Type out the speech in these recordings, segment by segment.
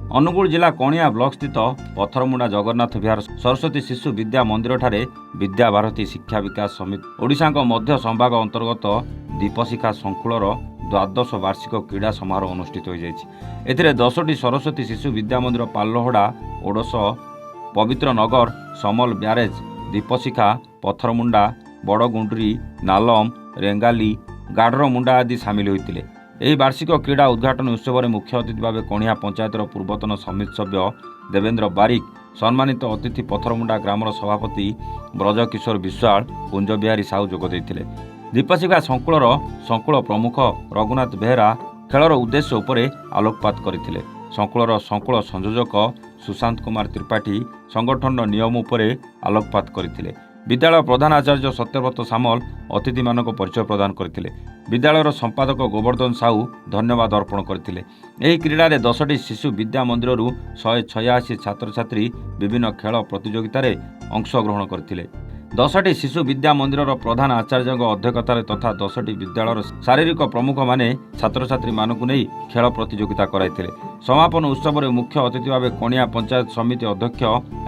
ଅନୁଗୁଳ ଜିଲ୍ଲା କଣିଆ ବ୍ଲକ ସ୍ଥିତ ପଥରମୁଣ୍ଡା ଜଗନ୍ନାଥ ବିହାର ସରସ୍ୱତୀ ଶିଶୁ ବିଦ୍ୟା ମନ୍ଦିରଠାରେ ବିଦ୍ୟାଭାରତୀ ଶିକ୍ଷା ବିକାଶ ସମିତି ଓଡ଼ିଶାଙ୍କ ମଧ୍ୟ ସମ୍ଭାଗ ଅନ୍ତର୍ଗତ ଦୀପଶିଖା ସଂକୁଳର ଦ୍ୱାଦଶ ବାର୍ଷିକ କ୍ରୀଡ଼ା ସମାରୋହ ଅନୁଷ୍ଠିତ ହୋଇଯାଇଛି। ଏଥିରେ 10ଟି ସରସ୍ୱତୀ ଶିଶୁ ବିଦ୍ୟା ମନ୍ଦିର ପାଲହଡ଼ା, ଓଡ଼ଶ, ପବିତ୍ର ନଗର, ସମଲ ବ୍ୟାରେଜ, ଦୀପଶିଖା, ପଥରମୁଣ୍ଡା, ବଡ଼ଗୁଣ୍ଡୁରି, ନାଲମ, ରେଙ୍ଗାଲି, ଗାଢ଼ରମୁଣ୍ଡା ଆଦି ସାମିଲ ହୋଇଥିଲେ। ଏହି ବାର୍ଷିକ କ୍ରୀଡ଼ା ଉଦ୍ଘାଟନ ଉତ୍ସବରେ ମୁଖ୍ୟ ଅତିଥି ଭାବେ କଣିହା ପଞ୍ଚାୟତର ପୂର୍ବତନ ସମିତି ସଭ୍ୟ ଦେବେନ୍ଦ୍ର ବାରିକ, ସମ୍ମାନିତ ଅତିଥି ପଥରମୁଣ୍ଡା ଗ୍ରାମର ସଭାପତି ବ୍ରଜକିଶୋର ବିଶ୍ୱାଳ, କୁଞ୍ଜବିହାରୀ ସାହୁ ଯୋଗ ଦେଇଥିଲେ। ଦୀପଶିଖା ସଂକୁଳ ପ୍ରମୁଖ ରଘୁନାଥ ବେହେରା ଖେଳର ଉଦ୍ଦେଶ୍ୟ ଉପରେ ଆଲୋକପାତ କରିଥିଲେ। ସଂକୁଳ ସଂଯୋଜକ ସୁଶାନ୍ତ କୁମାର ତ୍ରିପାଠୀ ସଂଗଠନର ନିୟମ ଉପରେ ଆଲୋକପାତ କରିଥିଲେ। ବିଦ୍ୟାଳୟ ପ୍ରଧାନ ଆଚାର୍ଯ୍ୟ ସତ୍ୟବ୍ରତ ସାମଲ ଅତିଥିମାନଙ୍କୁ ପରିଚୟ ପ୍ରଦାନ କରିଥିଲେ। ବିଦ୍ୟାଳୟର ସମ୍ପାଦକ ଗୋବର୍ଦ୍ଧନ ସାହୁ ଧନ୍ୟବାଦ ଅର୍ପଣ କରିଥିଲେ। ଏହି କ୍ରୀଡ଼ାରେ 10ଟି ଶିଶୁ ବିଦ୍ୟା ମନ୍ଦିରରୁ 186 ଛାତ୍ରଛାତ୍ରୀ ବିଭିନ୍ନ ଖେଳ ପ୍ରତିଯୋଗିତାରେ ଅଂଶଗ୍ରହଣ କରିଥିଲେ। 10ଟି ଶିଶୁ ବିଦ୍ୟା ମନ୍ଦିରର ପ୍ରଧାନ ଆଚାର୍ଯ୍ୟଙ୍କ ଅଧ୍ୟକ୍ଷତାରେ ତଥା 10ଟି ବିଦ୍ୟାଳୟର ଶାରୀରିକ ପ୍ରମୁଖମାନେ ଛାତ୍ରଛାତ୍ରୀମାନଙ୍କୁ ନେଇ ଖେଳ ପ୍ରତିଯୋଗିତା କରାଇଥିଲେ। ସମାପନ ଉତ୍ସବରେ ମୁଖ୍ୟ ଅତିଥି ଭାବେ କଣିହା ପଞ୍ଚାୟତ ସମିତି ଅଧ୍ୟକ୍ଷ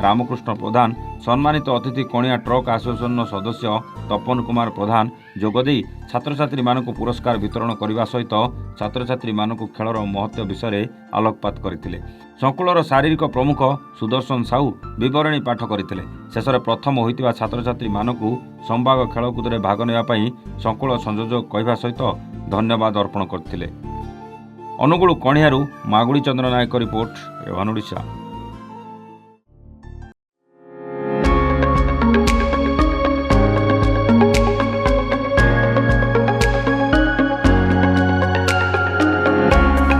ରାମକୃଷ୍ଣ ପ୍ରଧାନ, ସମ୍ମାନିତ ଅତିଥି କଣିହା ଟ୍ରକ୍ ଆସୋସିଏସନର ସଦସ୍ୟ ତପନ କୁମାର ପ୍ରଧାନ ଯୋଗଦେଇ ଛାତ୍ରଛାତ୍ରୀମାନଙ୍କୁ ପୁରସ୍କାର ବିତରଣ କରିବା ସହିତ ଛାତ୍ରଛାତ୍ରୀମାନଙ୍କୁ ଖେଳର ମହତ୍ତ୍ୱ ବିଷୟରେ ଆଲୋକପାତ କରିଥିଲେ। ସଂକୁଳର ଶାରୀରିକ ପ୍ରମୁଖ ସୁଦର୍ଶନ ସାହୁ ବିବରଣୀ ପାଠ କରିଥିଲେ। ଶେଷରେ ପ୍ରଥମ ହୋଇଥିବା ଛାତ୍ରଛାତ୍ରୀମାନଙ୍କୁ ସମ୍ଭାଗ ଖେଳକୁଦରେ ଭାଗ ନେବା ପାଇଁ ସଂକୁଳ ସଂଯୋଜକ କହିବା ସହିତ ଧନ୍ୟବାଦ ଅର୍ପଣ କରିଥିଲେ। ଅନୁଗୁଳ କଣିହାରୁ ମାଗୁଳି ଚନ୍ଦ୍ର ନାୟକ ରିପୋର୍ଟ, ଏଭାନ୍ ଓଡ଼ିଶା।